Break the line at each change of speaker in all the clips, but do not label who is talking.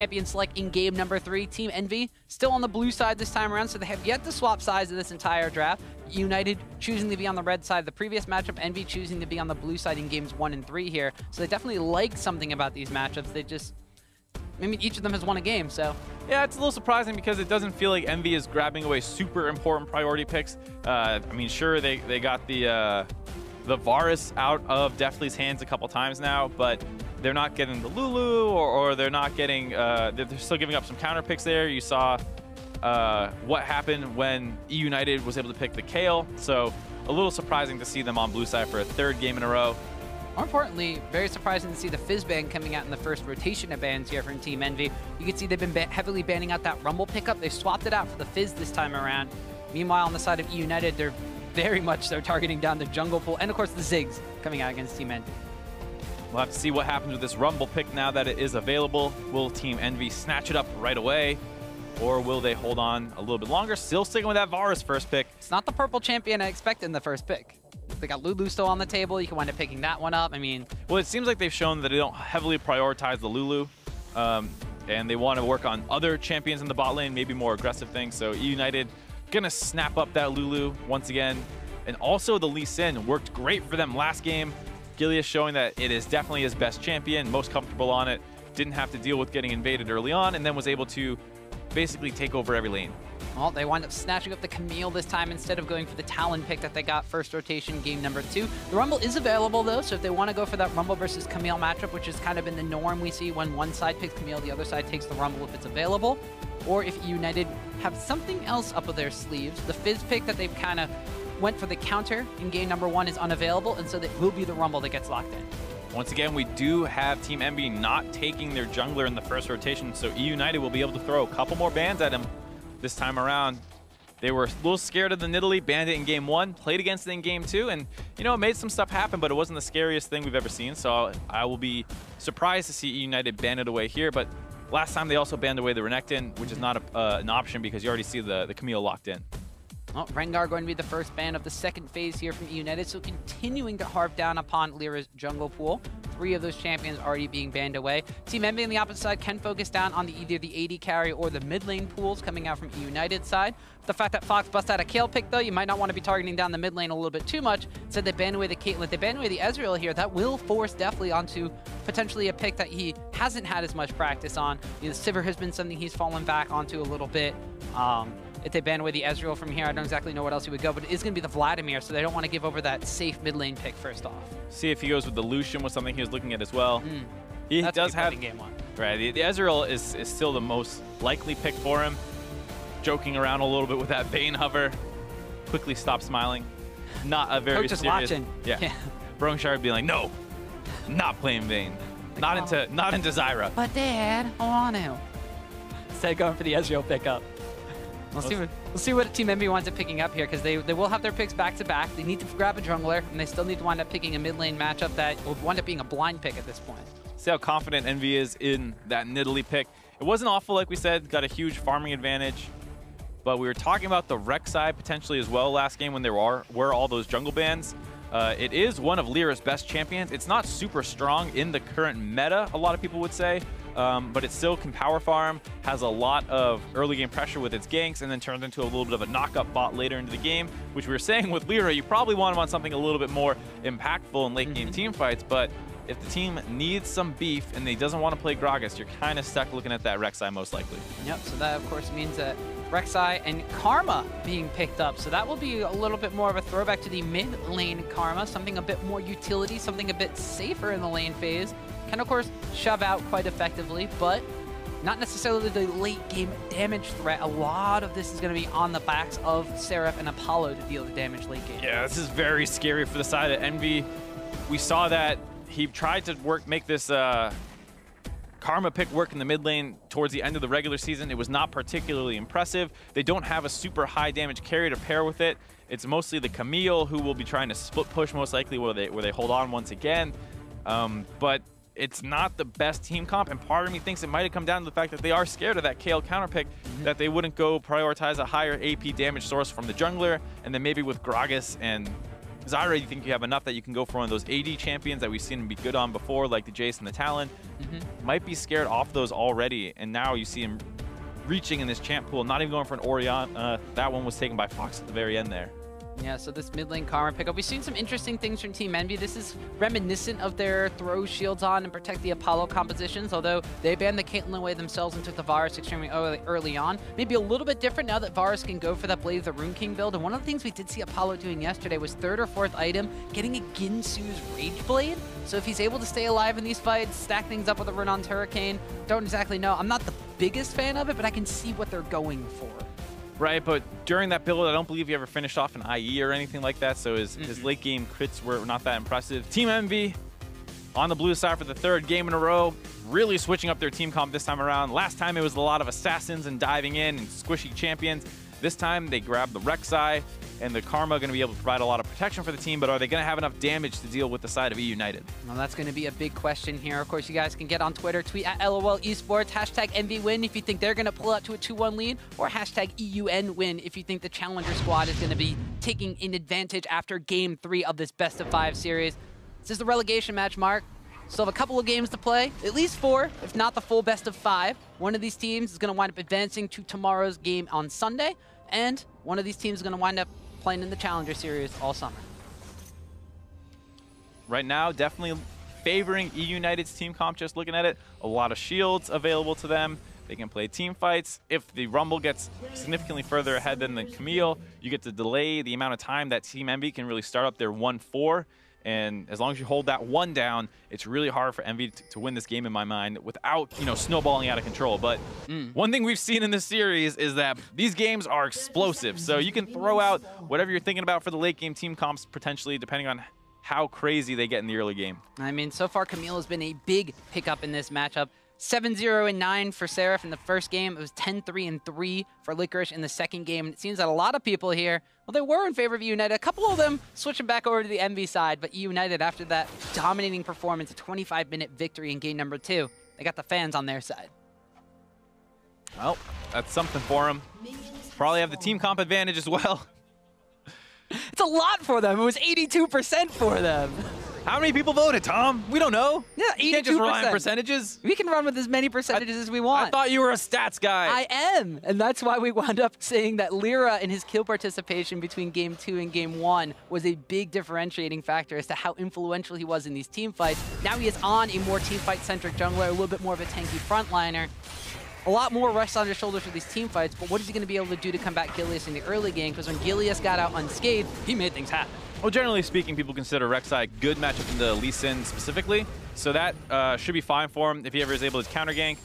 champion select in game number 3. Team EnVy still on the blue side this time around, so they have yet to swap sides of this entire draft. United choosing to be on the red side of the previous matchup, EnVy choosing to be on the blue side in games 1 and 3 here. So they definitely like something about these matchups. They just, I mean, each of them has won a game, so.
Yeah, it's a little surprising because it doesn't feel like EnVy is grabbing away super important priority picks. I mean, sure, they got the Varus out of Deathly's hands a couple times now, but they're not getting the Lulu, or they're not getting, they're still giving up some counter picks there. You saw what happened when eUnited was able to pick the Kale, so a little surprising to see them on blue side for a 3rd game in a row.
More importantly, very surprising to see the Fizz ban coming out in the first rotation of bans here from Team EnVy. You can see they've been heavily banning out that Rumble pickup. They swapped it out for the Fizz this time around. Meanwhile, on the side of eUnited, they're very much targeting down the jungle pool, and of course the Ziggs coming out against Team EnVy.
We'll have to see what happens with this Rumble pick now that it is available. Will Team EnVy snatch it up right away, or will they hold on a little bit longer? Still sticking with that Varus first pick.
It's not the purple champion I expected in the first pick. They got Lulu still on the table. You can wind up picking that one up. I mean,
well, it seems like they've shown that they don't heavily prioritize the Lulu, and they want to work on other champions in the bot lane, maybe more aggressive things. So eUnited gonna snap up that Lulu once again. And also the Lee Sin worked great for them last game. Gilead showing that it is definitely his best champion, most comfortable on it, didn't have to deal with getting invaded early on, and then was able to basically take over every lane.
Well, they wind up snatching up the Camille this time instead of going for the Talon pick that they got first rotation game number 2. The Rumble is available though, so if they want to go for that Rumble versus Camille matchup, which has kind of been the norm we see when one side picks Camille, the other side takes the Rumble if it's available, or if United have something else up their sleeves, the Fizz pick that they've kind of went for the counter in game number 1 is unavailable, and so it will be the Rumble that gets locked in.
Once again, we do have Team EnVy not taking their jungler in the first rotation, so eUnited will be able to throw a couple more bans at him this time around. They were a little scared of the Nidalee, banned it in game 1, played against it in game 2, and, you know, it made some stuff happen, but it wasn't the scariest thing we've ever seen, so I will be surprised to see eUnited ban it away here, but last time they also banned away the Renekton, which is not an option because you already see the Camille locked in.
Well, Rengar going to be the first ban of the second phase here from eUnited, so continuing to harp down upon Lyra's jungle pool. 3 of those champions already being banned away. Team EnVy on the opposite side can focus down on either the AD carry or the mid lane pools coming out from eUnited side. The fact that Fox busts out a Kale pick though, you might not want to be targeting down the mid lane a little bit too much. Instead they ban away the Caitlyn, they ban away the Ezreal here. That will force Deathly onto potentially a pick that he hasn't had as much practice on. You know, Sivir has been something he's fallen back onto a little bit. If they ban away the Ezreal from here, I don't exactly know what else he would go, but it is going to be the Vladimir, so they don't want to give over that safe mid lane pick first off.
See if he goes with the Lucian was something he was looking at as well. He does have
in game 1.
Right, the Ezreal is still the most likely pick for him. Joking around a little bit with that Vayne hover. Quickly stop smiling. Not a very
Coach is
serious.
watching.
Yeah. Brongshire would be like, no, not playing Vayne. Not into Zyra.
But Dad, I want to. Instead of going for the Ezreal pickup. We'll see what Team EnVy winds up picking up here, because they will have their picks back-to-back. They need to grab a jungler, and they still need to wind up picking a mid-lane matchup that will wind up being a blind pick at this point.
See how confident EnVy is in that Nidalee pick. It wasn't awful, like we said, got a huge farming advantage. But we were talking about the Rec side potentially as well last game when there were all those jungle bans. It is one of Lyra's best champions. It's not super strong in the current meta, a lot of people would say. But it still can power farm, has a lot of early game pressure with its ganks, and then turns into a little bit of a knock-up bot later into the game, which we were saying with Lyra, you probably want him on something a little bit more impactful in late game team fights, but if the team needs some beef and they doesn't want to play Gragas, you're kind of stuck looking at that Rek'Sai most likely.
Yep, so that of course means that Rek'Sai and Karma being picked up, so that will be a little bit more of a throwback to the mid lane Karma, something a bit more utility, something a bit safer in the lane phase. Can, of course, shove out quite effectively, but not necessarily the late game damage threat. A lot of this is going to be on the backs of Sarif and Apollo to deal the damage late game.
Yeah, this is very scary for the side of EnVy. We saw that he tried to make this Karma pick work in the mid lane towards the end of the regular season. It was not particularly impressive. They don't have a super high damage carry to pair with it. It's mostly the Camille who will be trying to split push most likely where they hold on once again. But it's not the best team comp, and part of me thinks it might have come down to the fact that they are scared of that Kale counter pick, that they wouldn't go prioritize a higher AP damage source from the jungler, and then maybe with Gragas and Zyra, you think you have enough that you can go for one of those AD champions that we've seen him be good on before, like the Jace and the Talon. Might be scared off those already, and now you see him reaching in this champ pool, not even going for an Orion. That one was taken by Fox at the very end there.
Yeah, so this mid lane Karma pickup, we've seen some interesting things from Team EnVy. This is reminiscent of their throw shields on and protect the Apollo compositions, although they banned the Caitlyn away themselves and took the Varus extremely early on. Maybe a little bit different now that Varus can go for that Blade of the Rune King build. And one of the things we did see Apollo doing yesterday was 3rd or 4th item, getting a Ginsu's Rage Blade. So if he's able to stay alive in these fights, stack things up with a Renon's Hurricane, don't exactly know. I'm not the biggest fan of it, but I can see what they're going for.
Right, but during that build, I don't believe he ever finished off an IE or anything like that, so his late game crits were not that impressive. Team EnVy on the blue side for the 3rd game in a row, really switching up their team comp this time around. Last time it was a lot of assassins and diving in and squishy champions. This time they grabbed the Rek'Sai, and the Karma going to be able to provide a lot of protection for the team, but are they going to have enough damage to deal with the side of eUnited?
Well, that's going to be a big question here. Of course, you guys can get on Twitter, tweet at LOL Esports, hashtag EnVyWin if you think they're going to pull out to a 2-1 lead, or hashtag EUNWin if you think the Challenger squad is going to be taking an advantage after Game 3 of this best-of-5 series. This is the relegation match, Mark. Still have a couple of games to play, at least 4, if not the full best-of-5. One of these teams is going to wind up advancing to tomorrow's game on Sunday, and one of these teams is going to wind up playing in the Challenger Series all summer.
Right now, definitely favoring eUnited's team comp, just looking at it. A lot of shields available to them. They can play team fights. If the Rumble gets significantly further ahead than the Camille, you get to delay the amount of time that Team EnVy can really start up their 1-4. And as long as you hold that 1 down, it's really hard for EnVy to win this game in my mind without, snowballing out of control. But one thing we've seen in this series is that these games are explosive. So you can throw out whatever you're thinking about for the late game team comps potentially, depending on how crazy they get in the early game.
I mean, so far Camille has been a big pickup in this matchup. 7-0-9 for Sarif in the first game. It was 10-3-3 for Licorice in the second game. And it seems that a lot of people here, well, they were in favor of eUnited. A couple of them switching back over to the EnVy side, but eUnited, after that dominating performance, a 25-minute victory in game number 2, they got the fans on their side.
Well, that's something for them. Probably have the team comp advantage as well.
It's a lot for them. It was 82% for them.
How many people voted, Tom? We don't know.
Yeah, 82%.
You can't just rely on percentages.
We can run with as many percentages as we want.
I thought you were a stats guy.
I am, and that's why we wound up saying that Lyra and his kill participation between Game 2 and Game 1 was a big differentiating factor as to how influential he was in these team fights. Now he is on a more team fight-centric jungler, a little bit more of a tanky frontliner. A lot more rush on his shoulders for these team fights, but what is he going to be able to do to combat Gilius in the early game? Because when Gilius got out unscathed, he made things happen.
Well, generally speaking, people consider Rek'Sai a good matchup in the Lee Sin specifically, so that should be fine for him if he ever is able to counter gank.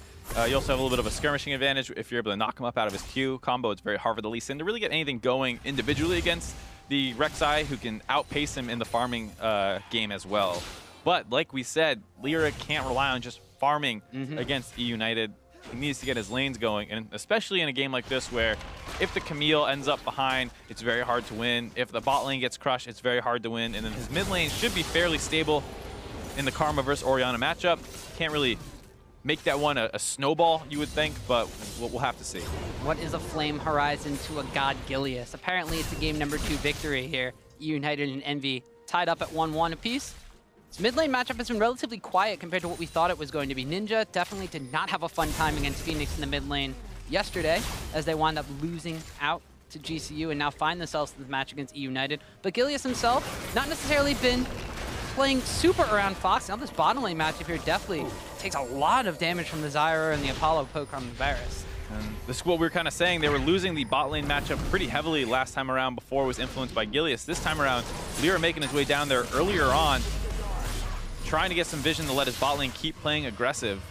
You also have a little bit of a skirmishing advantage if you're able to knock him up out of his Q combo. It's very hard for the Lee Sin to really get anything going individually against the Rek'Sai, who can outpace him in the farming game as well. But like we said, Lyra can't rely on just farming against eUnited. He needs to get his lanes going, and especially in a game like this where if the Camille ends up behind, it's very hard to win. If the bot lane gets crushed, it's very hard to win. And then his mid lane should be fairly stable in the Karma versus Orianna matchup. Can't really make that one a snowball, you would think, but we'll have to see.
What is a flame horizon to a god Gilius? Apparently it's a game number 2 victory here. eUnited and EnVy tied up at 1-1 apiece. This mid lane matchup has been relatively quiet compared to what we thought it was going to be. Ninja definitely did not have a fun time against Phoenix in the mid lane yesterday, as they wound up losing out to GCU and now find themselves in the match against eUnited. But Gilius himself, not necessarily been playing super around Fox. Now this bottom lane matchup here definitely takes a lot of damage from the Zyra and the Apollo poke from the Varus.
And this is what we were kind of saying. They were losing the bot lane matchup pretty heavily last time around before it was influenced by Gilius. This time around, Lyra making his way down there earlier on, trying to get some vision to let his bot lane keep playing aggressive.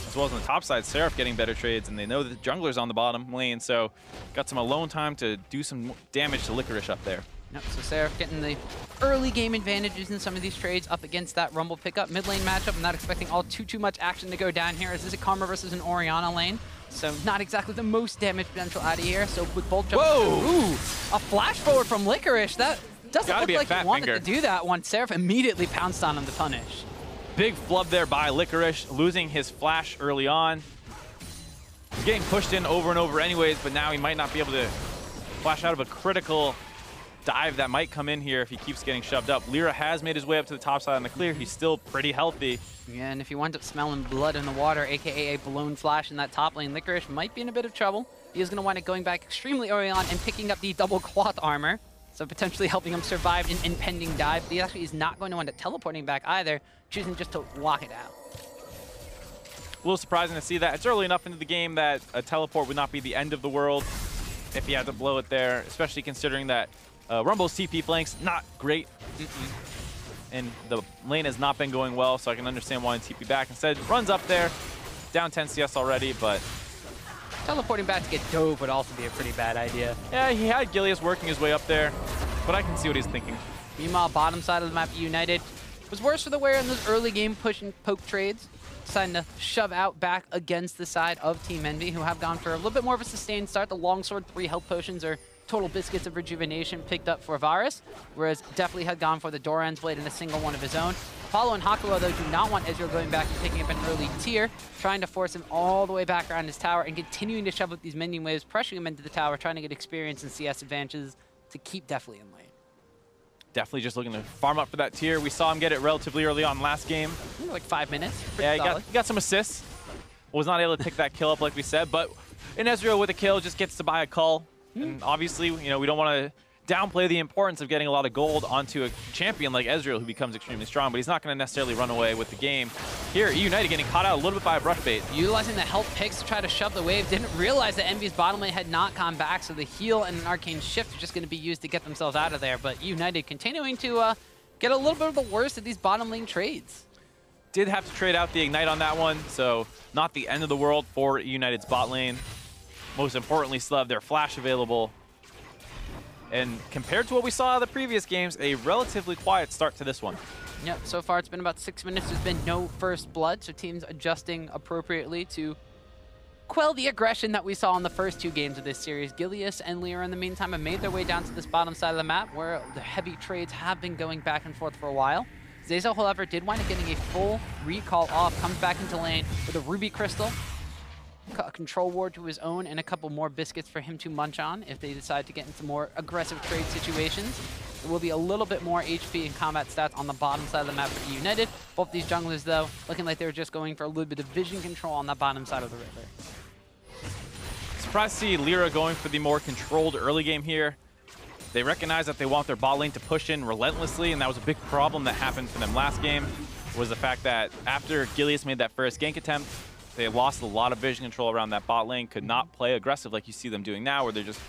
As well as on the top side, Sarif getting better trades, and they know that the jungler's on the bottom lane, so got some alone time to do some damage to Licorice up there.
Yep, so Sarif getting the early game advantages in some of these trades up against that Rumble pickup. Mid lane matchup, I'm not expecting all too much action to go down here. As this is a Karma versus an Orianna lane, so not exactly the most damage potential out of here. So with bolt jump, ooh, a flash forward from Licorice. That doesn't look like he wanted to do that one. Sarif immediately pounced on him to punish.
Big flub there by Licorice, losing his flash early on. He's getting pushed in over and over anyways, but now he might not be able to flash out of a critical dive that might come in here if he keeps getting shoved up. Lyra has made his way up to the top side on the clear. He's still pretty healthy.
Yeah, and if he winds up smelling blood in the water, aka a blown flash in that top lane, Licorice might be in a bit of trouble. He is going to wind up going back extremely early on and picking up the double cloth armor, so potentially helping him survive an impending dive. But he actually is not going to wind up teleporting back either, choosing just to walk it out.
A little surprising to see that. It's early enough into the game that a teleport would not be the end of the world if he had to blow it there, especially considering that Rumble's TP flank's not great. And the lane has not been going well, so I can understand wanting to TP back. Instead, runs up there, down 10 CS already, but
teleporting back to get dove would also be a pretty bad idea.
yeah, he had Gilius working his way up there, but I can see what he's thinking.
Meanwhile, bottom side of the map, eUnited was worse for the wear in those early game push and poke trades, deciding to shove out back against the side of Team Envy, who have gone for a little bit more of a sustained start. The longsword, 3 health potions, or total biscuits of rejuvenation picked up for Varus, whereas definitely had gone for the Doran's blade in a single one of his own. Apollo and Hakuo, though, do not want Ezreal going back and picking up an early tier, trying to force him all the way back around his tower and continuing to shove up these minion waves, pressuring him into the tower, trying to get experience and CS advantages to keep definitely in lane.
Definitely just looking to farm up for that tier. We saw him get it relatively early on last game.
Like 5 minutes.
Yeah, he got some assists. Was not able to pick that kill up like we said, but in Ezreal with a kill just gets to buy a cull. And obviously, you know, we don't want to downplay the importance of getting a lot of gold onto a champion like Ezreal, who becomes extremely strong, but he's not going to necessarily run away with the game. Here, eUnited getting caught out a little bit by a brush bait.
Utilizing the health picks to try to shove the wave. Didn't realize that Envy's bottom lane had not gone back, so the heal and an arcane shift are just going to be used to get themselves out of there. But eUnited continuing to get a little bit of the worst of these bottom lane trades.
Did have to trade out the Ignite on that one, so not the end of the world for eUnited's bot lane. Most importantly, still have their flash available. And compared to what we saw in the previous games, a relatively quiet start to this one.
Yep, so far it's been about 6 minutes. There's been no first blood, so teams adjusting appropriately to quell the aggression that we saw in the first 2 games of this series. Gilius and Lyra, in the meantime, have made their way down to this bottom side of the map, where the heavy trades have been going back and forth for a while. Zeyzal, however, did wind up getting a full recall off, comes back into lane with a Ruby Crystal, a control ward to his own, and a couple more biscuits for him to munch on if they decide to get into more aggressive trade situations. There will be a little bit more HP and combat stats on the bottom side of the map for eUnited. Both these junglers, though, looking like they were just going for a little bit of vision control on that bottom side of the river.
Surprised to see Lyra going for the more controlled early game here. They recognize that they want their bot lane to push in relentlessly, and that was a big problem that happened for them last game, was the fact that after Gilius made that first gank attempt, they lost a lot of vision control around that bot lane, could not play aggressive like you see them doing now, where they're just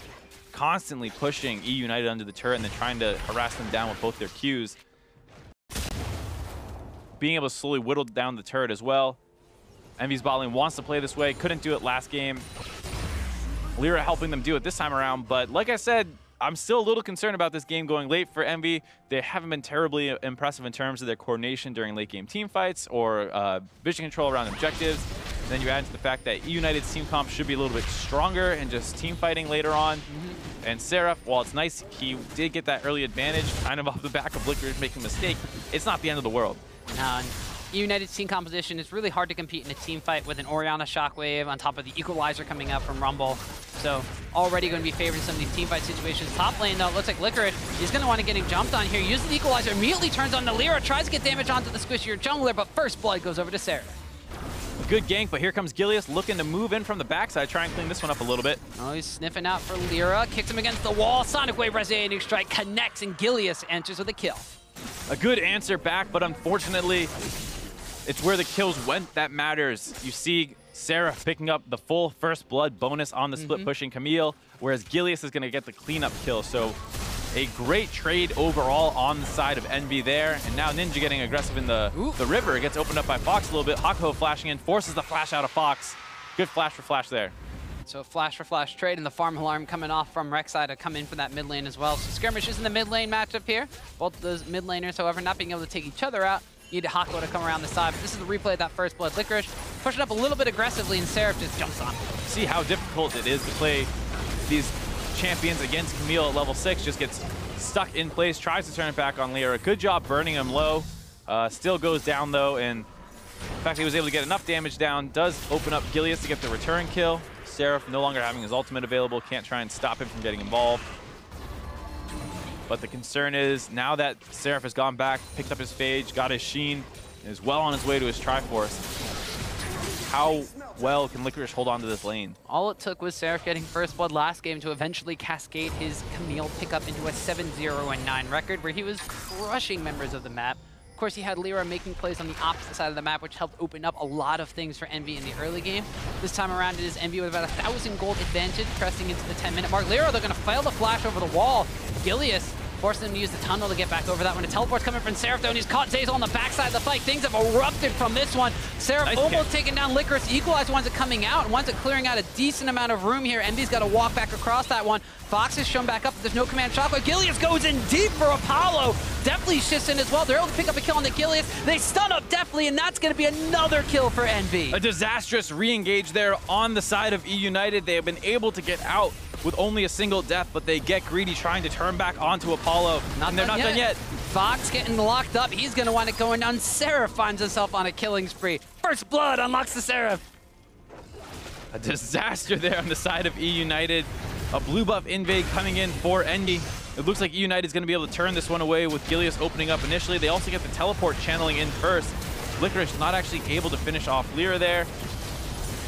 constantly pushing eUnited under the turret and then trying to harass them down with both their Qs. Being able to slowly whittle down the turret as well. Envy's bot lane wants to play this way, couldn't do it last game. Lyra helping them do it this time around, but like I said, I'm still a little concerned about this game going late for Envy. They haven't been terribly impressive in terms of their coordination during late game team fights or vision control around objectives. And then you add to the fact that eUnited's team comp should be a little bit stronger and just team fighting later on. And Sarif, while it's nice he did get that early advantage kind of off the back of Licorice making a mistake, it's not the end of the world.
eUnited's team composition is really hard to compete in a team fight with an Orianna Shockwave on top of the Equalizer coming out from Rumble. So already going to be favored in some of these team fight situations. Top lane, though, looks like Licorice is going to want to get him jumped on here. Uses the Equalizer, immediately turns on to Lyra, tries to get damage onto the squishier jungler, but first blood goes over to Sarif.
A good gank, but here comes Gilius looking to move in from the backside, try and clean this one up a little bit.
Oh, he's sniffing out for Lyra, kicks him against the wall. Sonic Wave Resonating Strike connects, and Gilius answers with a kill.
A good answer back, but unfortunately, it's where the kills went that matters. You see Sarif picking up the full first blood bonus on the split pushing Camille, whereas Gilius is going to get the cleanup kill. So a great trade overall on the side of Envy there. And now Ninja getting aggressive in the river. It gets opened up by Fox a little bit. Hakuo flashing in, forces the flash out of Fox. Good flash for flash there.
So a flash for flash trade, and the farm alarm coming off from Rek'Sai to come in for that mid lane as well. So Skirmishes in the mid lane matchup here. Both of those mid laners, however, not being able to take each other out. Need Hakuo to come around the side, but this is the replay of that first blood. Licorice pushing up a little bit aggressively, and Sarif just jumps on.
See how difficult it is to play these champions against Camille at level 6. Just gets stuck in place, tries to turn it back on Lyra. Good job burning him low. Still goes down though, and the fact that he was able to get enough damage down does open up Gilius to get the return kill. Sarif no longer having his ultimate available, can't try and stop him from getting involved. But the concern is, now that Sarif has gone back, picked up his Phage, got his Sheen, and is well on his way to his Triforce, how well can Licorice hold on to this lane?
All it took was Sarif getting first blood last game to eventually cascade his Camille pickup into a 7-0-9 record, where he was crushing members of the map. Of course, he had Lyra making plays on the opposite side of the map, which helped open up a lot of things for Envy in the early game. This time around, it is Envy with about 1,000 gold advantage, pressing into the 10-minute mark. Lyra, they're going to fail the flash over the wall. Gilius forcing him to use the tunnel to get back over that one. A teleport's coming from Sarif, though, and he's caught Zeyzal on the backside of the fight. Things have erupted from this one. Sarif
nice
almost
kick.
taking down Licorice. Equalize winds up coming out, and winds up clearing out a decent amount of room here. Envy's got to walk back across that one. Fox is shown back up, but there's no command shockwave. Gilius goes in deep for Apollo. Definitely shifts in as well. They're able to pick up a kill on the Gilius. They stun up Deathly, and that's going to be another kill for Envy.
A disastrous re-engage there on the side of eUnited. They have been able to get out with only a single death, but they get greedy trying to turn back onto Apollo. And they're not done yet.
Fox getting locked up. He's going to wind up going down. Sarif finds himself on a killing spree. First blood unlocks the Sarif.
A disaster there on the side of eUnited. A blue buff invade coming in for Envy. It looks like eUnited is going to be able to turn this one away with Gilius opening up initially. They also get the teleport channeling in first. Licorice not actually able to finish off Lyra there.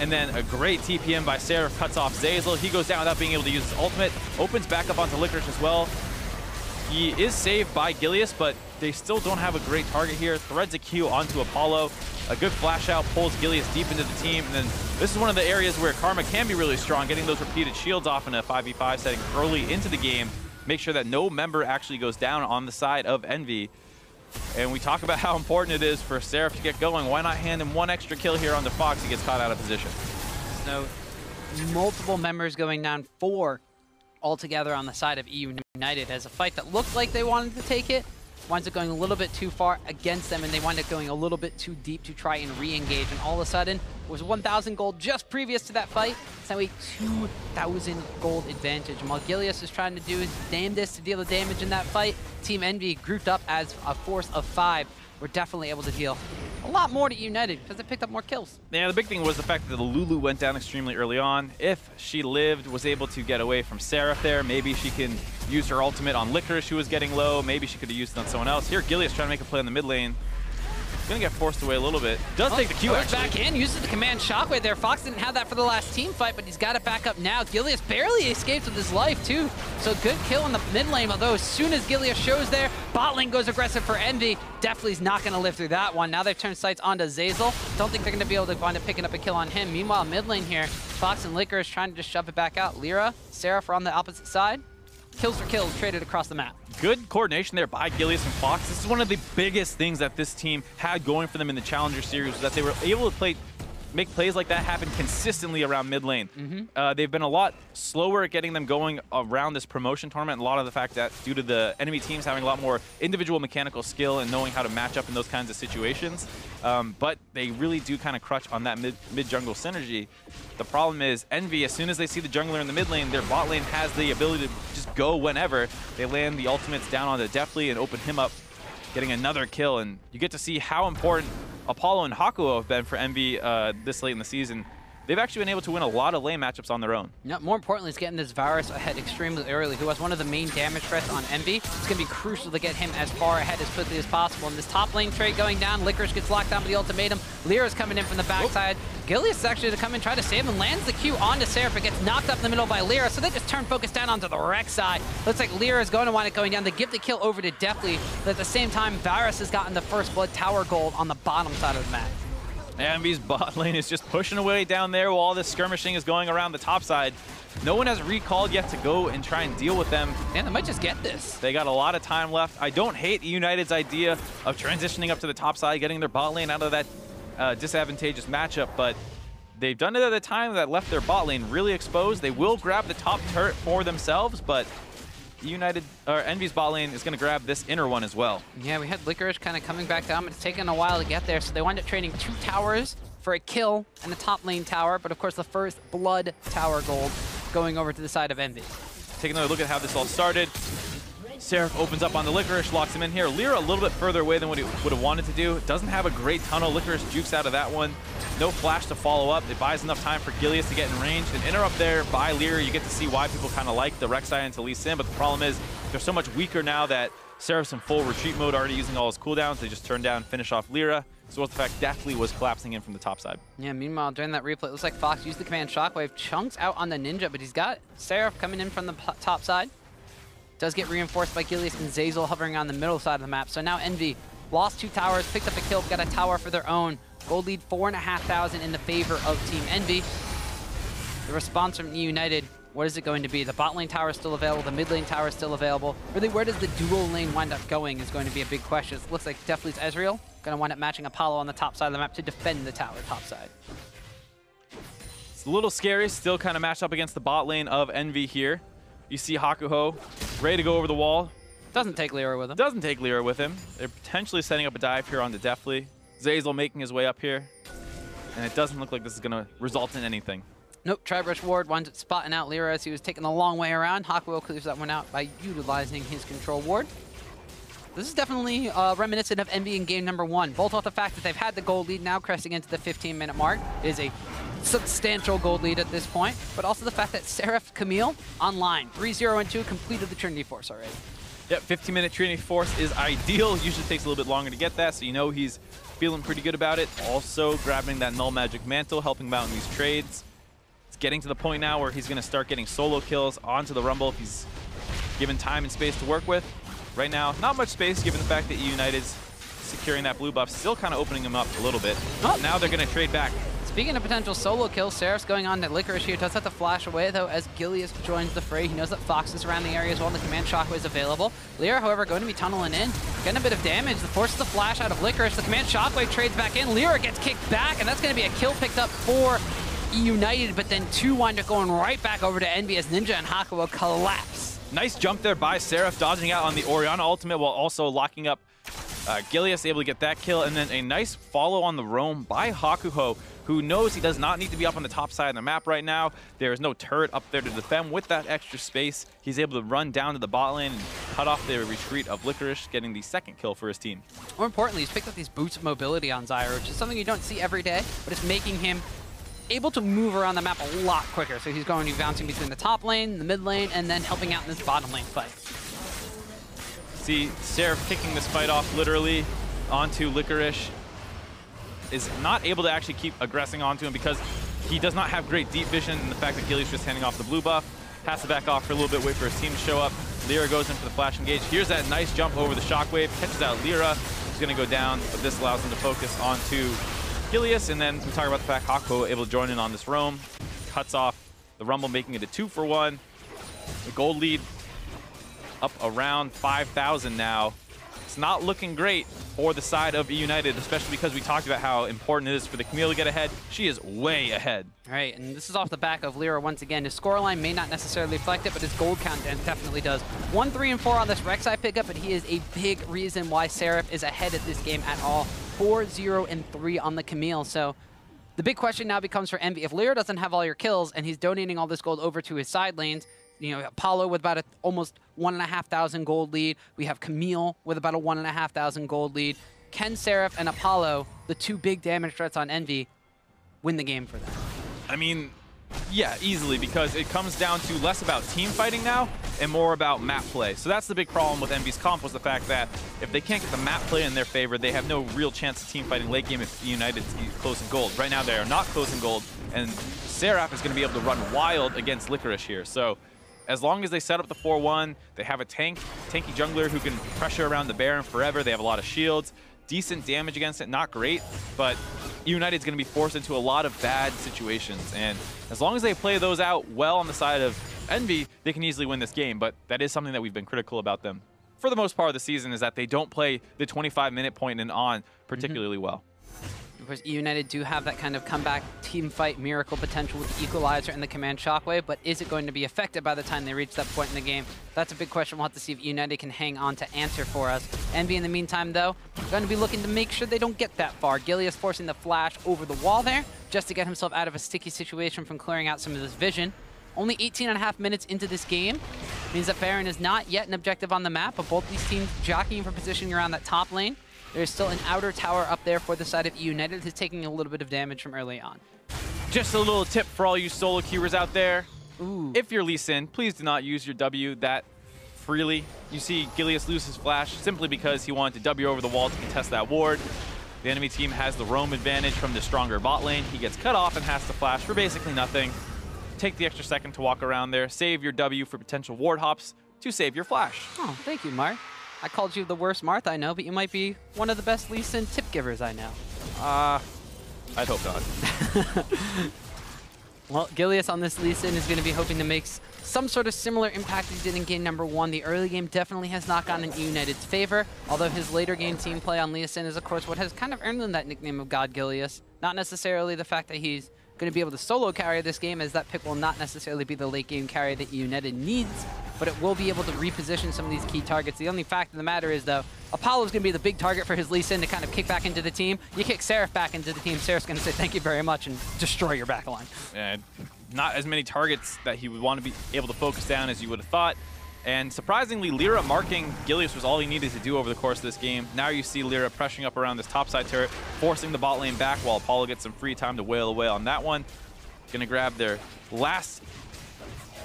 And then a great TPM by Sarif cuts off Zeyzal. He goes down without being able to use his ultimate. Opens back up onto Licorice as well. He is saved by Gilius, but they still don't have a great target here. Threads a Q onto Apollo. A good flash out pulls Gilius deep into the team. And then this is one of the areas where Karma can be really strong, getting those repeated shields off in a 5v5 setting early into the game. Make sure that no member actually goes down on the side of Envy. And we talk about how important it is for Sarif to get going. Why not hand him one extra kill here onto Fox? He gets caught out of position.
So multiple members going down, 4 altogether on the side of eUnited, as a fight that looked like they wanted to take it winds up going a little bit too far against them, and they wind up going a little bit too deep to try and re-engage. And all of a sudden, it was 1,000 gold just previous to that fight. It's now a 2,000 gold advantage. And while Gilius is trying to do his damnedest to deal the damage in that fight, Team Envy, grouped up as a force of 5, were definitely able to deal a lot more to United because they picked up more kills.
Yeah, the big thing was the fact that the Lulu went down extremely early on. If she lived, was able to get away from Sarif there, maybe she can use her ultimate on Licorice, who was getting low. Maybe she could have used it on someone else. Here, Gilius trying to make a play in the mid lane. Gonna get forced away a little bit. Does take the Q actually.
Back in, uses the command shockwave there. Fox didn't have that for the last team fight, but he's got it back up now. Gilius barely escapes with his life too. So good kill in the mid lane, although as soon as Gilius shows there, bot lane goes aggressive for Envy. Definitely's not gonna live through that one. Now they've turned sights onto Zeyzal. Don't think they're gonna be able to wind up picking up a kill on him. Meanwhile, mid lane here, Fox and Licorice trying to just shove it back out. Lyra, Sarif are on the opposite side. Kills for kills traded across the map.
Good coordination there by Gilius and Fox. This is one of the biggest things that this team had going for them in the Challenger Series, was that they were able to make plays like that happen consistently around mid lane. They've been a lot slower at getting them going around this promotion tournament, and a lot of the fact that due to the enemy teams having a lot more individual mechanical skill and knowing how to match up in those kinds of situations. But they really do kind of crutch on that mid-jungle synergy. The problem is Envy, as soon as they see the jungler in the mid lane, their bot lane has the ability to just go whenever. They land the ultimates down onto Deathly and open him up, getting another kill. And you get to see how important Apollo and Hakuo have been for Envy this late in the season. They've actually been able to win a lot of lane matchups on their own.
No, more importantly, is getting this Varus ahead extremely early, who has one of the main damage threats on Envy. It's going to be crucial to get him as far ahead as quickly as possible. And this top lane trade going down, Licorice gets locked down with the ultimatum. Lyra's coming in from the backside. Gilius is actually to come and try to save him, lands the Q onto Sarif, but gets knocked up in the middle by Lyra, so they just turn focus down onto the Rex side. Looks like Lyra is going to wind up going down. They give the kill over to Deathly, but at the same time, Varus has gotten the first blood tower gold on the bottom side of the map.
Envy's bot lane is just pushing away down there while all this skirmishing is going around the top side. No one has recalled yet to go and try and deal with them.
And they might just get this.
They got a lot of time left. I don't hate United's idea of transitioning up to the top side, getting their bot lane out of that disadvantageous matchup, but they've done it at a time that left their bot lane really exposed. They will grab the top turret for themselves, but Envy's bot lane is going to grab this inner one as well.
Yeah, we had Licorice kind of coming back down, but it's taken a while to get there, so they wind up trading 2 towers for a kill and a top lane tower, but of course the first blood tower gold going over to the side of Envy.
Taking another look at how this all started. Sarif opens up on the Licorice, locks him in here. Lyra a little bit further away than what he would have wanted to do. Doesn't have a great tunnel. Licorice jukes out of that one. No flash to follow up. It buys enough time for Gilius to get in range. An interrupt there by Lyra. You get to see why people kind of like the Rek'Sai into Lee Sin, but the problem is they're so much weaker now that Sarif's in full retreat mode, already using all his cooldowns. They just turn down and finish off Lyra. So what's the fact Deathly was collapsing in from the top side.
Yeah, meanwhile, during that replay, it looks like Fox used the command Shockwave, chunks out on the Ninja, but he's got Sarif coming in from the top side. Does get reinforced by Gilius and Zeyzal hovering on the middle side of the map. So now Envy lost 2 towers, picked up a kill, got a tower for their own. Gold lead 4,500 in the favor of Team Envy. The response from eUnited, what is it going to be? The bot lane tower is still available, the mid lane tower is still available. Really, where does the dual lane wind up going is going to be a big question. It looks like Deathly's Ezreal going to wind up matching Apollo on the top side of the map to defend the tower top side.
It's a little scary, still kind of matched up against the bot lane of Envy here. You see Hakuho ready to go over the wall.
Doesn't take Lyra with him.
Doesn't take Lyra with him. They're potentially setting up a dive here on the Deathly. Zeyzal making his way up here. And it doesn't look like this is going to result in anything.
Nope, Tri-Brush Ward winds up spotting out Lyra as he was taking the long way around. Hakuho clears that one out by utilizing his control ward. This is definitely reminiscent of Envy in game number 1. Both off the fact that they've had the gold lead now cresting into the 15-minute mark. It is a substantial gold lead at this point, but also the fact that Sarif Camille online. 3-0 and 2 completed the Trinity Force already.
Yep, 15-minute Trinity Force is ideal. Usually takes a little bit longer to get that, so you know he's feeling pretty good about it. Also grabbing that Null Magic Mantle, helping him out in these trades. It's getting to the point now where he's going to start getting solo kills onto the Rumble if he's given time and space to work with. Right now, not much space given the fact that eUnited's securing that blue buff, still kind of opening him up a little bit. Oh. Now they're going to trade back.
Speaking of potential solo kills, Sarif's going on to Licorice here. Does have to flash away, though, as Gilius joins the fray. He knows that Fox is around the area as well, and the command shockwave is available. Lyra, however, going to be tunneling in, getting a bit of damage. The forces the flash out of Licorice. The command shockwave trades back in. Lyra gets kicked back, and that's going to be a kill picked up for eUnited, but then 2 wind up going right back over to Envy as Ninja and Hakuho collapse.
Nice jump there by Sarif, dodging out on the Orianna ultimate while also locking up Gilius, able to get that kill, and then a nice follow on the roam by Hakuho, who knows he does not need to be up on the top side of the map right now. There is no turret up there to defend. With that extra space, he's able to run down to the bot lane and cut off the retreat of Licorice, getting the 2nd kill for his team.
More importantly, he's picked up these boots of mobility on Zyra, which is something you don't see every day, but it's making him able to move around the map a lot quicker. So he's going to be bouncing between the top lane, the mid lane, and then helping out in this bottom lane fight.
See Sarif kicking this fight off literally onto Licorice. Is not able to actually keep aggressing onto him because he does not have great deep vision, and the fact that Gilius just handing off the blue buff. Has to back off for a little bit, wait for his team to show up. Lyra goes in for the flash engage. Here's that nice jump over the shockwave, catches out Lyra. He's going to go down, but this allows him to focus onto Gilius, and then we talk about the fact Hakuho able to join in on this roam. Cuts off the Rumble, making it a 2-for-1. The gold lead up around 5,000 now. It's not looking great for the side of eUnited, especially because we talked about how important it is for the Camille to get ahead. She is way ahead.
All right, and this is off the back of Lyra once again. His scoreline may not necessarily reflect it, but his gold count definitely does. 1, 3, and 4 on this Rek'Sai pickup, but he is a big reason why Sarif is ahead at this game at all. 4, 0, and 3 on the Camille. So the big question now becomes for Envy. If Lyra doesn't have all your kills and he's donating all this gold over to his side lanes, you know, Apollo with about almost 1,500 gold lead. We have Camille with about a 1,500 gold lead. Can Sarif and Apollo, the 2 big damage threats on Envy, win the game for them?
I mean, yeah, easily, because it comes down to less about team fighting now and more about map play. So that's the big problem with Envy's comp, was the fact that if they can't get the map play in their favor, they have no real chance of team fighting late game if United's close in gold. Right now they are not close in gold, and Sarif is going to be able to run wild against Licorice here. So as long as they set up the 4-1, they have a tanky jungler who can pressure around the Baron forever. They have a lot of shields, decent damage against it, not great, but eUnited's going to be forced into a lot of bad situations. And as long as they play those out well on the side of Envy, they can easily win this game. But that is something that we've been critical about them for the most part of the season, is that they don't play the 25-minute point and on particularly well.
Of course, eUnited do have that kind of comeback team fight miracle potential with the Equalizer and the Command Shockwave, but is it going to be effective by the time they reach that point in the game? That's a big question. We'll have to see if eUnited can hang on to answer for us. Envy, in the meantime, though, going to be looking to make sure they don't get that far. Gilius forcing the flash over the wall there, just to get himself out of a sticky situation from clearing out some of this vision. Only 18.5 minutes into this game. Means that Baron is not yet an objective on the map, but both these teams jockeying for positioning around that top lane. There's still an outer tower up there for the side of eUnited, who's taking a little bit of damage from early on.
Just a little tip for all you solo queuers out there.
Ooh.
If you're Lee Sin, please do not use your W that freely. You see Gilius lose his flash simply because he wanted to W over the wall to contest that ward. The enemy team has the roam advantage from the stronger bot lane. He gets cut off and has to flash for basically nothing. Take the extra second to walk around there. Save your W for potential ward hops to save your flash.
Oh, thank you, Mark. I called you the worst Marth I know, but you might be one of the best Lee Sin tip givers I know.
I'd hope not.
Well, Gilius on this Lee Sin is going to be hoping to make some sort of similar impact he did in game number 1. The early game definitely has not gone in eUnited's favor, although his later game team play on Lee Sin is, of course, what has kind of earned him that nickname of God Gilius. Not necessarily the fact that he's going to be able to solo carry this game, as that pick will not necessarily be the late game carry that eUnited needs, but it will be able to reposition some of these key targets. The only fact of the matter is, though, Apollo's going to be the big target for his Lee Sin to kind of kick back into the team. You kick Sarif back into the team, Sarif's going to say thank you very much and destroy your backline.
Yeah, not as many targets that he would want to be able to focus down as you would have thought. And surprisingly, Lyra marking Gilius was all he needed to do over the course of this game. Now you see Lyra pressuring up around this topside turret, forcing the bot lane back while Apollo gets some free time to wail away on that one. Gonna grab their last,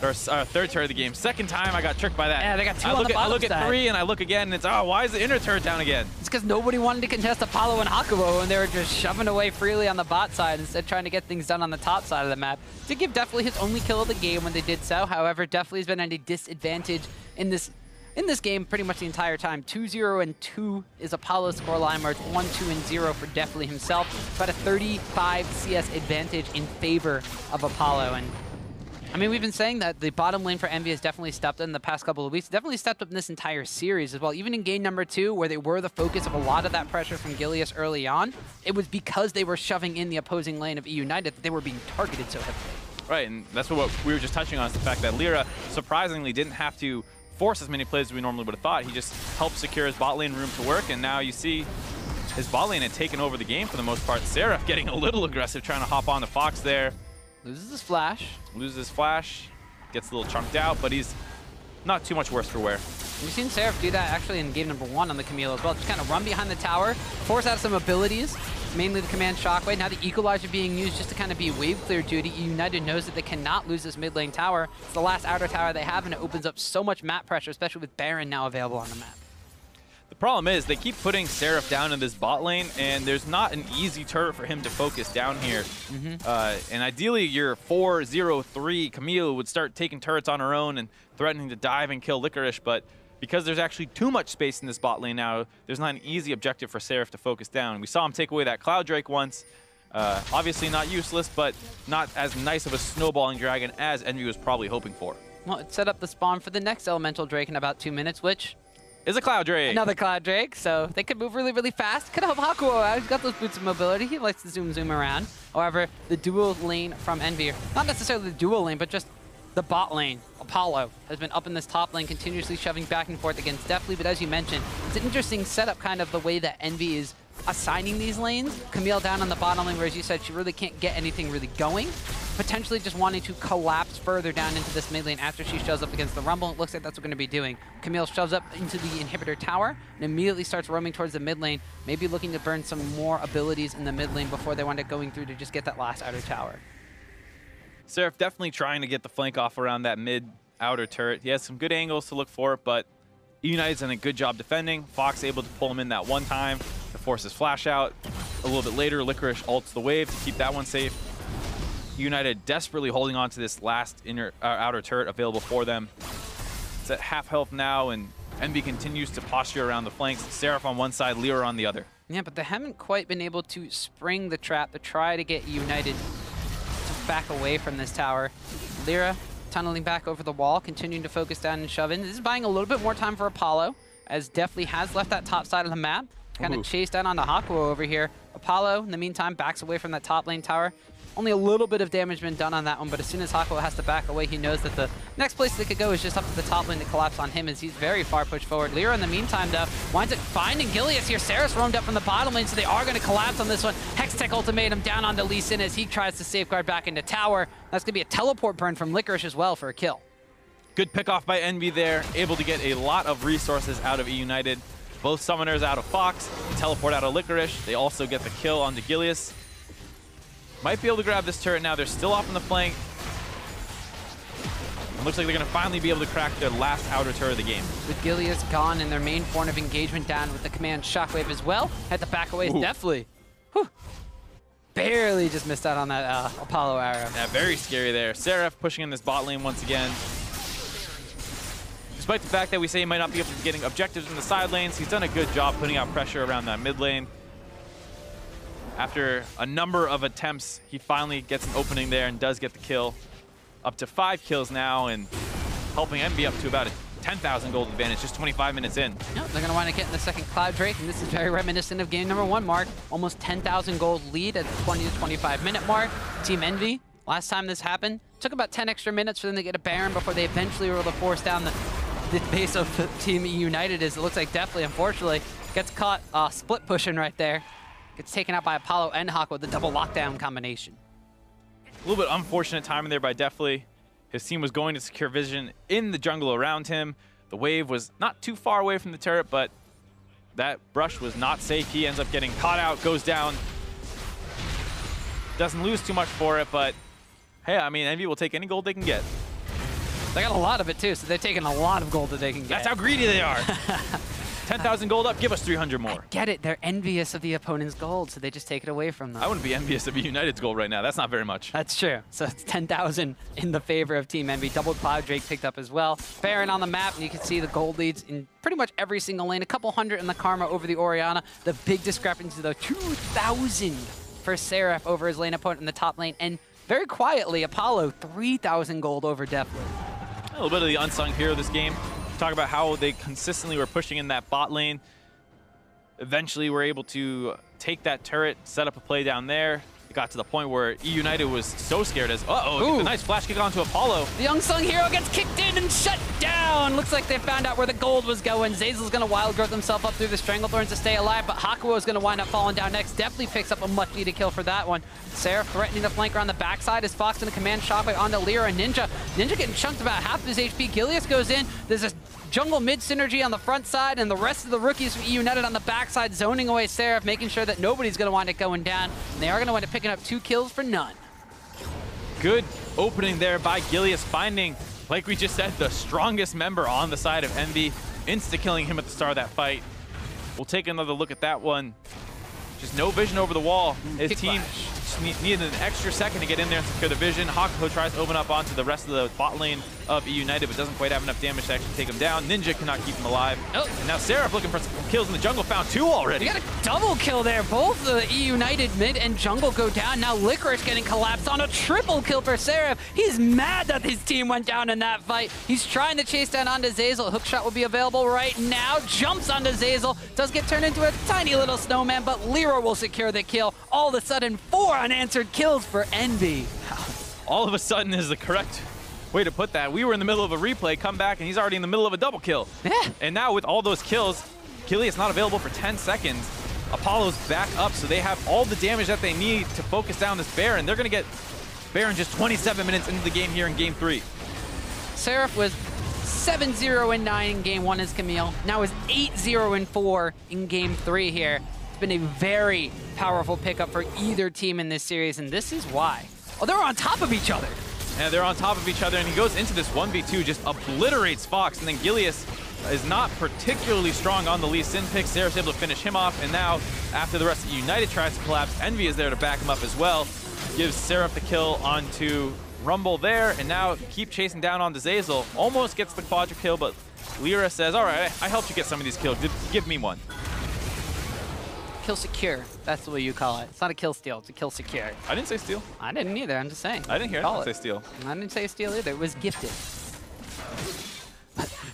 or third turret of the game. Second time I got tricked by that.
Yeah, they got two on the bottom
I look
side.
at 3 and I look again and it's, oh, why is the inner turret down again?
It's because nobody wanted to contest Apollo and Hakuo, and they were just shoving away freely on the bot side instead of trying to get things done on the top side of the map. To give Deathly his only kill of the game when they did so. However, Deathly's been at a disadvantage in this game pretty much the entire time. 2-0 and 2 is Apollo's scoreline, where it's 1-2 and 0 for Deathly himself. About a 35 CS advantage in favor of Apollo. And I mean, we've been saying that the bottom lane for EnVy has definitely stepped up in the past couple of weeks. Definitely stepped up in this entire series as well. Even in game number 2, where they were the focus of a lot of that pressure from Gilius early on, it was because they were shoving in the opposing lane of eUnited that they were being targeted so heavily.
Right, and that's what we were just touching on, is the fact that Lyra surprisingly didn't have to force as many plays as we normally would have thought. He just helped secure his bot lane room to work, and now you see his bot lane had taken over the game for the most part. Sarif getting a little aggressive, trying to hop on the Fox there.
Loses his flash.
Loses his flash, gets a little chunked out, but he's not too much worse for wear.
We've seen Sarif do that actually in game number 1 on the Camille as well. Just kind of run behind the tower, force out some abilities, mainly the command shockwave. Now the equalizer being used just to kind of be wave clear duty. eUnited knows that they cannot lose this mid lane tower. It's the last outer tower they have, and it opens up so much map pressure, especially with Baron now available on the map.
The problem is they keep putting Sarif down in this bot lane, and there's not an easy turret for him to focus down here. And ideally, your 4-0-3 Camille would start taking turrets on her own and threatening to dive and kill Licorice, but because there's actually too much space in this bot lane now, there's not an easy objective for Sarif to focus down. We saw him take away that Cloud Drake once. Obviously not useless, but not as nice of a snowballing dragon as EnVy was probably hoping for.
Well, it set up the spawn for the next Elemental Drake in about 2 minutes, which
is a Cloud Drake.
Another Cloud Drake, so they could move really, really fast. Could help Hakuo out. He's got those boots of mobility. He likes to zoom around. However, the dual lane from EnVy, not necessarily the dual lane, but just the bot lane, Apollo, has been up in this top lane, continuously shoving back and forth against Deathly. But as you mentioned, it's an interesting setup, kind of the way that EnVy is assigning these lanes. Camille down on the bottom lane, where, as you said, she really can't get anything really going. Potentially just wanting to collapse further down into this mid lane after she shows up against the Rumble. It looks like that's what we're going to be doing. Camille shoves up into the inhibitor tower and immediately starts roaming towards the mid lane, maybe looking to burn some more abilities in the mid lane before they wind up going through to just get that last outer tower.
Sarif definitely trying to get the flank off around that mid outer turret. He has some good angles to look for, but eUnited's done a good job defending. Fox able to pull him in that one time to force his flash out. A little bit later, Licorice ults the wave to keep that one safe. eUnited desperately holding on to this last outer turret available for them. It's at half health now, and EnVy continues to posture around the flanks. Sarif on one side, Lyra on the other.
Yeah, but they haven't quite been able to spring the trap to try to get eUnited to back away from this tower. Lyra tunneling back over the wall, continuing to focus down and shove in. This is buying a little bit more time for Apollo, as Deathly has left that top side of the map. Kind of chased down onto Hakuo over here. Apollo, in the meantime, backs away from that top lane tower. Only a little bit of damage been done on that one, but as soon as Hakuo has to back away, he knows that the next place they could go is just up to the top lane to collapse on him, as he's very far pushed forward. Lyra, in the meantime, though, winds up finding Gilius here. Sarif's roamed up from the bottom lane, so they are going to collapse on this one. Hextech Ultimatum down onto Lee Sin as he tries to safeguard back into tower. That's going to be a teleport burn from Licorice as well for a kill.
Good pick off by Envy there, able to get a lot of resources out of eUnited. Both summoners out of Fox, teleport out of Licorice. They also get the kill onto Gilius. Might be able to grab this turret now. They're still off on the flank. It looks like they're going to finally be able to crack their last outer turret of the game. With
Gilius gone and their main point of engagement down with the command Shockwave as well, had to back away definitely. Whew. Barely just missed out on that Apollo arrow.
Yeah, very scary there. Sarif pushing in this bot lane once again. Despite the fact that we say he might not be able to be getting objectives in the side lanes, he's done a good job putting out pressure around that mid lane. After a number of attempts, he finally gets an opening there and does get the kill. Up to 5 kills now and helping Envy up to about a 10,000 gold advantage just 25 minutes in.
Yep, they're going to want to get in the second Cloud Drake, and this is very reminiscent of game number 1, Mark. Almost 10,000 gold lead at the 20 to 25 minute mark. Team Envy, last time this happened, took about 10 extra minutes for them to get a Baron before they eventually were able to force down the base of the Team EUnited. As it looks like definitely, unfortunately, gets caught split pushing right there. Gets taken out by Apollo and Hawk with the double lockdown combination.
A little bit unfortunate timing there by Deathly. His team was going to secure vision in the jungle around him. The wave was not too far away from the turret, but that brush was not safe. He ends up getting caught out, goes down. Doesn't lose too much for it, but hey, I mean, Envy will take any gold they can get.
They got a lot of it too, so they're taking a lot of gold that they can get.
That's how greedy they are. 10,000 gold up, give us 300 more.
I get it, they're envious of the opponent's gold, so they just take it away from them.
I wouldn't be envious of eUnited's gold right now. That's not very much.
That's true. So it's 10,000 in the favor of Team Envy. Double Cloud Drake picked up as well. Baron on the map, and you can see the gold leads in pretty much every single lane. A couple hundred in the Karma over the Orianna. The big discrepancy though, 2,000 for Sarif over his lane opponent in the top lane. And very quietly, Apollo, 3,000 gold over Deathly.
A little bit of the unsung hero of this game. Talk about how they consistently were pushing in that bot lane. Eventually were able to take that turret, set up a play down there. It got to the point where eUnited was so scared as, a nice flash kick onto Apollo.
The unsung hero gets kicked in and shut down. Looks like they found out where the gold was going. Zeyzal's going to wild growth himself up through the Stranglethorns to stay alive, but Hakuo is going to wind up falling down next. Definitely picks up a much needed kill for that one. Sarif threatening to flank around the backside as Fox going to command Shockwave onto Lyra and Ninja. Ninja getting chunked about half of his HP. Gilius goes in. There's a jungle mid synergy on the front side, and the rest of the rookies from eUnited on the backside zoning away Sarif, making sure that nobody's going to wind up going down. And they are going to wind up picking up 2 kills for none.
Good opening there by Gilius, finding, like we just said, the strongest member on the side of Envy, insta-killing him at the start of that fight. We'll take another look at that one. Just no vision over the wall. His team needed an extra second to get in there and secure the vision. Hakuo tries to open up onto the rest of the bot lane of eUnited, but doesn't quite have enough damage to actually take him down. Ninja cannot keep him alive.
Oh.
And now Sarif looking for some kills in the jungle, found 2 already.
You got a double kill there. Both the eUnited mid and jungle go down. Now Licorice getting collapsed on a triple kill for Sarif. He's mad that his team went down in that fight. He's trying to chase down onto Zeyzal. Hookshot will be available right now. Jumps onto Zeyzal. Does get turned into a tiny little snowman, but Lyra will secure the kill. All of a sudden, 4 unanswered kills for Envy.
All of a sudden is the correct way to put that. We were in the middle of a replay, come back, and he's already in the middle of a double kill.
Yeah.
And now with all those kills, Gilius not available for 10 seconds. Apollo's back up, so they have all the damage that they need to focus down this Baron. They're going to get Baron just 27 minutes into the game here in Game 3.
Sarif was 7-0-9 in Game 1 as Camille. Now is 8-0-4 in Game 3 here. It's been a very powerful pickup for either team in this series, and this is why. Oh, they're on top of each other.
Yeah, they're on top of each other, and he goes into this 1v2, just obliterates Fox, and then Gilius is not particularly strong on the Lee Sin pick. Sarif's able to finish him off, and now, after the rest of eUnited tries to collapse, Envy is there to back him up as well. Gives Sarif the kill onto Rumble there, and now keep chasing down onto Zeyzal. Almost gets the quadra kill, but Lyra says, all right, I helped you get some of these kills. Give me one.
Kill secure. That's the way you call it. It's not a kill steal. It's a kill secure.
I didn't say steal.
I didn't either. I'm just saying.
I didn't hear it say steal.
I didn't say steal either. It was gifted.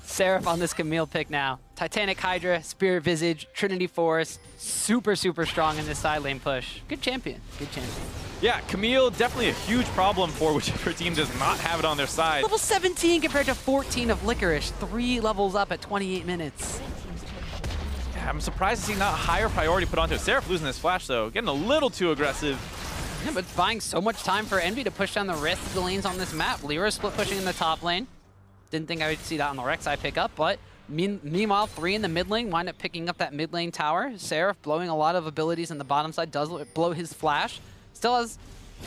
Sarif on this Camille pick now. Titanic Hydra, Spirit Visage, Trinity Force. Super, super strong in this side lane push. Good champion. Good champion.
Yeah, Camille, definitely a huge problem for whichever team does not have it on their side.
Level 17 compared to 14 of Licorice. 3 levels up at 28 minutes.
I'm surprised to see not a higher priority put onto it. Sarif losing his flash, though. Getting a little too aggressive.
Yeah, but buying so much time for Envy to push down the rest of the lanes on this map. Lyra split pushing in the top lane. Didn't think I would see that on the Rek'Sai pick up, but meanwhile, 3 in the mid lane wind up picking up that mid lane tower. Sarif blowing a lot of abilities in the bottom side, does blow his flash. Still has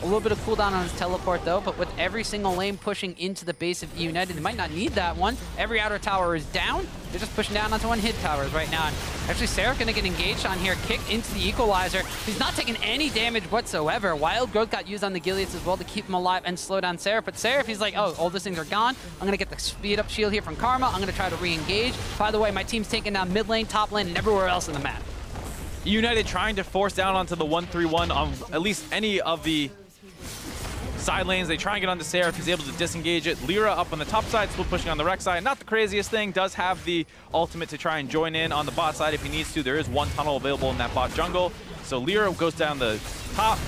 a little bit of cooldown on his teleport though, but with every single lane pushing into the base of EUnited, they might not need that one. Every outer tower is down. They're just pushing down onto 1 hit towers right now. And actually, Sarif gonna get engaged on here, kicked into the equalizer. He's not taking any damage whatsoever. Wild Growth got used on the Gileads as well to keep him alive and slow down Sarif. But Sarif, he's like, oh, all those things are gone. I'm gonna get the speed up shield here from Karma. I'm gonna try to re-engage. By the way, my team's taking down mid lane, top lane, and everywhere else in the map.
EUnited trying to force down onto the 1-3-1 on at least any of the side lanes. They try and get onto Sarif. He's able to disengage it. Lyra up on the top side, still pushing on the Rek'Sai side. Not the craziest thing. Does have the ultimate to try and join in on the bot side if he needs to. There is 1 tunnel available in that bot jungle. So Lyra goes down the top.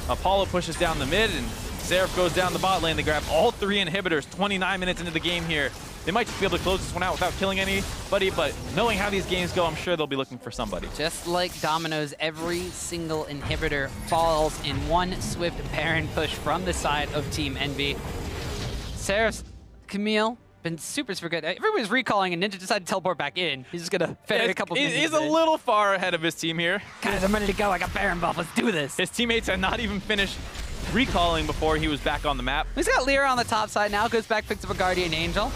Apollo pushes down the mid, and Sarif goes down the bot lane. They grab all 3 inhibitors 29 minutes into the game here. They might just be able to close this one out without killing anybody, but knowing how these games go, I'm sure they'll be looking for somebody.
Just like dominoes, every single inhibitor falls in one swift Baron push from the side of Team EnVy. Sarif's Camille been super good. Everybody's recalling, and Ninja decided to teleport back in. He's just gonna ferry a couple of
He's a little far ahead of his team here.
Guys, I'm ready to go. I got Baron buff. Let's do this.
His teammates had not even finished recalling before he was back on the map.
He's got Lyra on the top side now. Goes back, picks up a Guardian Angel.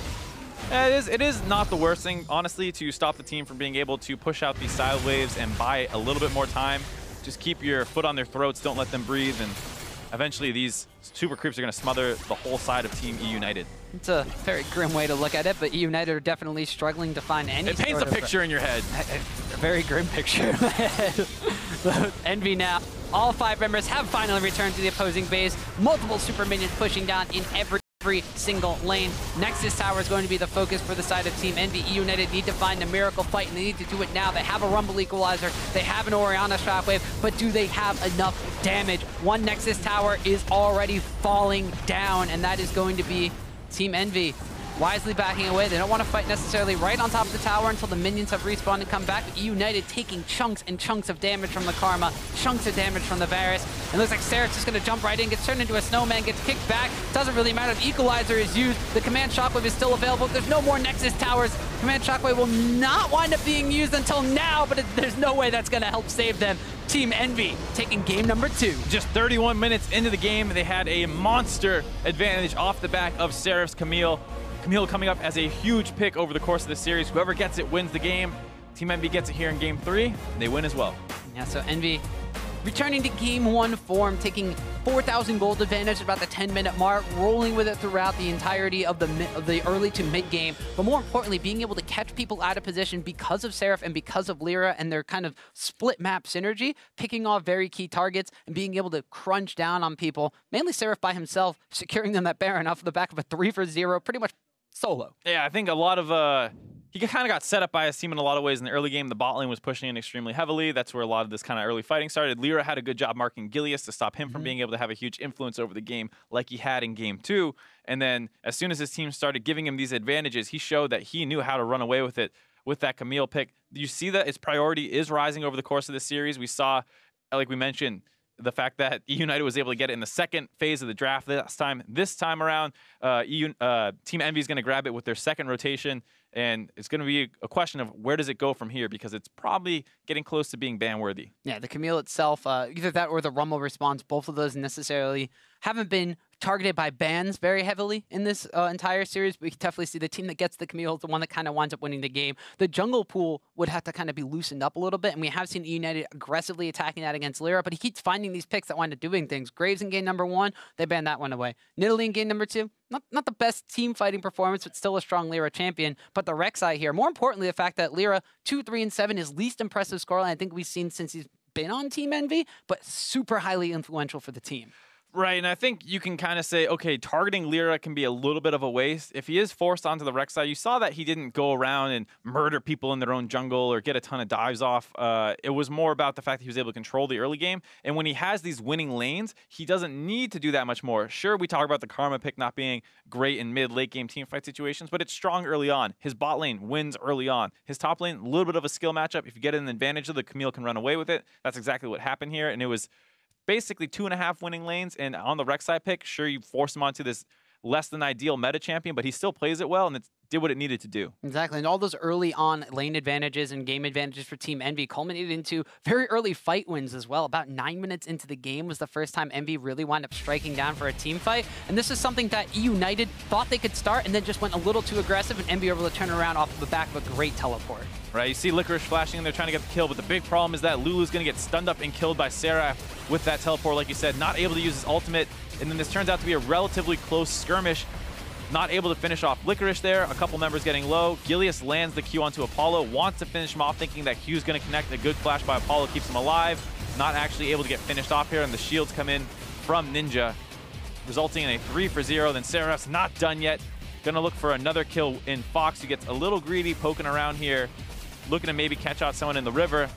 It is not the worst thing, honestly, to stop the team from being able to push out these side waves and buy a little bit more time. Just keep your foot on their throats, don't let them breathe, and eventually these super creeps are going to smother the whole side of Team EUnited. It's
a very grim way to look at it, but EUnited are definitely struggling to find any
It paints a picture in your head.
A very grim picture in my head. EnVy now, all 5 members have finally returned to the opposing base. Multiple super minions pushing down in every single lane. Nexus Tower is going to be the focus for the side of Team EnVy. EUnited need to find a miracle fight, and they need to do it now. They have a Rumble Equalizer, they have an Orianna Shockwave, but do they have enough damage? 1 Nexus Tower is already falling down, and that is going to be Team EnVy wisely backing away. They don't want to fight necessarily right on top of the tower until the minions have respawned and come back. But EUnited taking chunks and chunks of damage from the Karma, chunks of damage from the Varus. It looks like Sarif's just going to jump right in, gets turned into a snowman, gets kicked back. Doesn't really matter. The Equalizer is used. The Command Shockwave is still available. There's no more Nexus Towers. Command Shockwave will not wind up being used until now, but there's no way that's going to help save them. Team EnVy taking game number 2.
Just 31 minutes into the game, they had a monster advantage off the back of Sarif's Camille. Camille coming up as a huge pick over the course of the series. Whoever gets it wins the game. Team EnVy gets it here in game 3, and they win as well.
Yeah, so EnVy returning to game 1 form, taking 4,000 gold advantage at about the 10-minute mark, rolling with it throughout the entirety of the early to mid game, but more importantly, being able to catch people out of position because of Sarif and because of Lyra and their kind of split map synergy, picking off very key targets and being able to crunch down on people, mainly Sarif by himself, securing them that Baron off the back of a 3-for-0, pretty much solo.
Yeah, I think a lot of he kind of got set up by his team in a lot of ways in the early game. The bot lane was pushing in extremely heavily. That's where a lot of this kind of early fighting started. Lyra had a good job marking Gileads to stop him from being able to have a huge influence over the game like he had in game 2. And then as soon as his team started giving him these advantages, he showed that he knew how to run away with it with that Camille pick. You see that his priority is rising over the course of the series. We saw, like we mentioned, the fact that EUnited was able to get it in the second phase of the draft last time. This time around, Team EnVy is going to grab it with their second rotation, and it's going to be a question of where does it go from here, because it's probably getting close to being ban-worthy.
Yeah, the Camille itself, either that or the Rumble response, both of those necessarily haven't been targeted by bans very heavily in this entire series. We can definitely see the team that gets the Camille is the one that kind of winds up winning the game. The jungle pool would have to kind of be loosened up a little bit, and we have seen EUnited aggressively attacking that against Lyra, but he keeps finding these picks that wind up doing things. Graves in game number 1, they banned that one away. Nidalee in game number 2, not the best team fighting performance, but still a strong Lyra champion. But the Rek'Sai here, more importantly, the fact that Lyra 2, 3, and 7 is least impressive scoreline I think we've seen since he's been on Team EnVy, but super highly influential for the team.
Right, and I think you can kind of say, okay, targeting Lyra can be a little bit of a waste. If he is forced onto the Rek'Sai, you saw that he didn't go around and murder people in their own jungle or get a ton of dives off. It was more about the fact that he was able to control the early game. And when he has these winning lanes, he doesn't need to do that much more. Sure, we talk about the Karma pick not being great in mid-late game teamfight situations, but it's strong early on. His bot lane wins early on. His top lane, a little bit of a skill matchup. If you get an advantage of the Camille can run away with it. That's exactly what happened here, and it was basically 2.5 winning lanes, and on the Rek'Sai pick, sure, you force him onto this less than ideal meta champion, but he still plays it well, and it did what it needed to do.
Exactly, and all those early on lane advantages and game advantages for Team EnVy culminated into very early fight wins as well. About 9 minutes into the game was the first time EnVy really wound up striking down for a team fight, and this is something that eUnited thought they could start and then just went a little too aggressive, and EnVy able to turn around off of the back of a great teleport.
Right, you see Licorice flashing in there trying to get the kill, but the big problem is that Lulu's going to get stunned up and killed by Sarif with that teleport, like you said, not able to use his ultimate, and then this turns out to be a relatively close skirmish. Not able to finish off Licorice there. A couple members getting low. Gilius lands the Q onto Apollo, wants to finish him off, thinking that Q's going to connect. A good flash by Apollo keeps him alive. Not actually able to get finished off here, and the shields come in from Ninja, resulting in a 3-for-0. Then Sarif's not done yet. Gonna look for another kill in Fox, who gets a little greedy, poking around here, looking to maybe catch out someone in the river.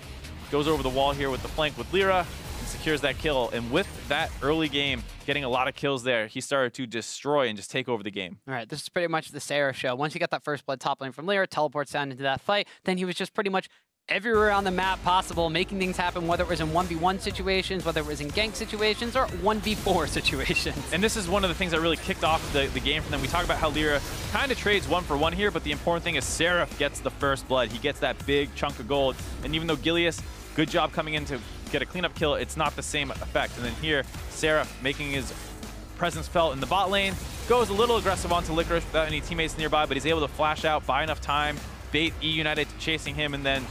Goes over the wall here with the flank with Lyra, and secures that kill. And with that early game, getting a lot of kills there, he started to destroy and just take over the game.
All right, this is pretty much the Sarif show. Once you got that first blood top lane from Lyra, teleports down into that fight, then he was just pretty much everywhere on the map possible, making things happen, whether it was in 1v1 situations, whether it was in gank situations, or 1v4 situations.
And this is one of the things that really kicked off the game for them. We talk about how Lyra kind of trades 1-for-1 here, but the important thing is Sarif gets the first blood. He gets that big chunk of gold. And even though Gilius, good job coming in to get a cleanup kill, it's not the same effect. And then here, Sarif making his presence felt in the bot lane, goes a little aggressive onto Licorice without any teammates nearby, but he's able to flash out, buy enough time, bait eUnited to chasing him, and then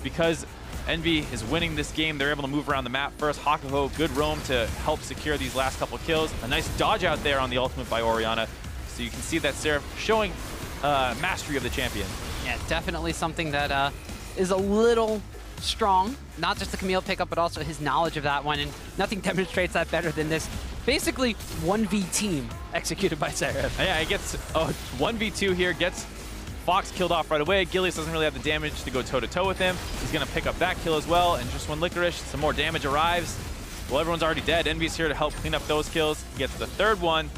because EnVy is winning this game, they're able to move around the map first. Hakuho, good roam to help secure these last couple of kills. A nice dodge out there on the ultimate by Orianna. So you can see that Sarif showing mastery of the champion.
Yeah, definitely something that is a little strong. Not just the Camille pickup, but also his knowledge of that one. And nothing demonstrates that better than this basically 1v team executed by Sarif.
Yeah, it gets 1v2 here, gets Fox killed off right away. Gilius doesn't really have the damage to go toe-to-toe with him. He's going to pick up that kill as well, and just when Licorice, some more damage arrives, well, everyone's already dead. EnVy's here to help clean up those kills. He gets the third one,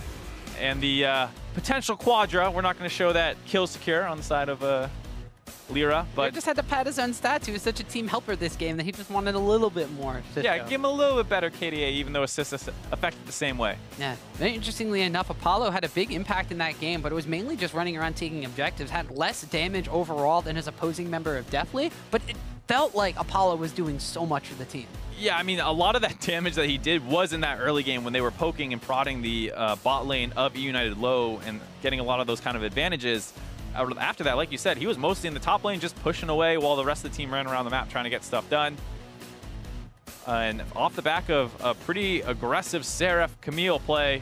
and the potential quadra. We're not going to show that kill secure on the side of Lyra, but
he just had to pad his own stats. He was such a team helper this game that he just wanted a little bit more.
Yeah, give him a little bit better KDA, even though assists affected the same way.
Yeah, very interestingly enough, Apollo had a big impact in that game, but it was mainly just running around taking objectives, had less damage overall than his opposing member of Deathly, but it felt like Apollo was doing so much for the team.
Yeah, I mean, a lot of that damage that he did was in that early game when they were poking and prodding the bot lane of eUnited low and getting a lot of those kind of advantages. After that, like you said, he was mostly in the top lane just pushing away while the rest of the team ran around the map trying to get stuff done. And off the back of a pretty aggressive Sarif Camille play,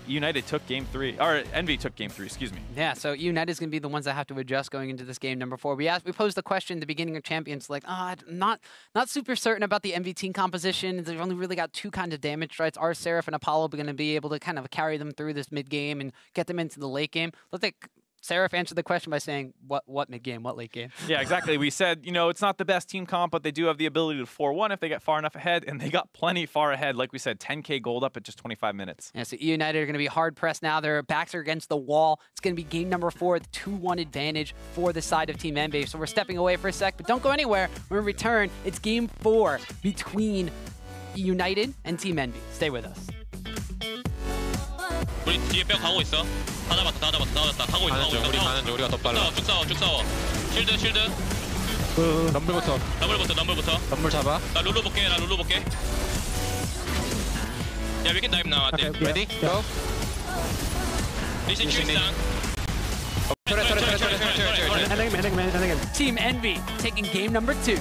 eUnited took game 3, or EnVy took game 3, excuse me.
Yeah, so eUnited is going to be the ones that have to adjust going into this game number 4. We posed the question at the beginning of Champions, like, I'm not super certain about the EnVy team composition. They've only really got 2 kinds of damage threats. Are Sarif and Apollo going to be able to kind of carry them through this mid game and get them into the late game? Looks like Sarif answered the question by saying, what mid-game, what late game?
Yeah, exactly. We said, you know, it's not the best team comp, but they do have the ability to 4-1 if they get far enough ahead, and they got plenty far ahead. Like we said, 10K gold up at just 25 minutes.
Yeah, so eUnited are going to be hard-pressed now. Their backs are against the wall. It's going to be game number 4, the 2-1 advantage for the side of Team EnVy. So we're stepping away for a sec, but don't go anywhere. When we return, it's game 4 between eUnited and Team EnVy. Stay with us.
우리 뒤에 뼈 가고 있어. 다 잡았다, 다 잡았다, 다 잡았다. 가고 있어,
우리 가는 중, 우리가 더 빨라.
쭉 싸워, 쭉 싸워. 쉴드, 쉴드.
럼블부터. 럼블 잡아.
나 룰루 볼게, 나 룰루 볼게. 야, we can dive now, I think.
Ready? Go.
리신 큐 있어.
Turret.
Team EnVy taking game number 2.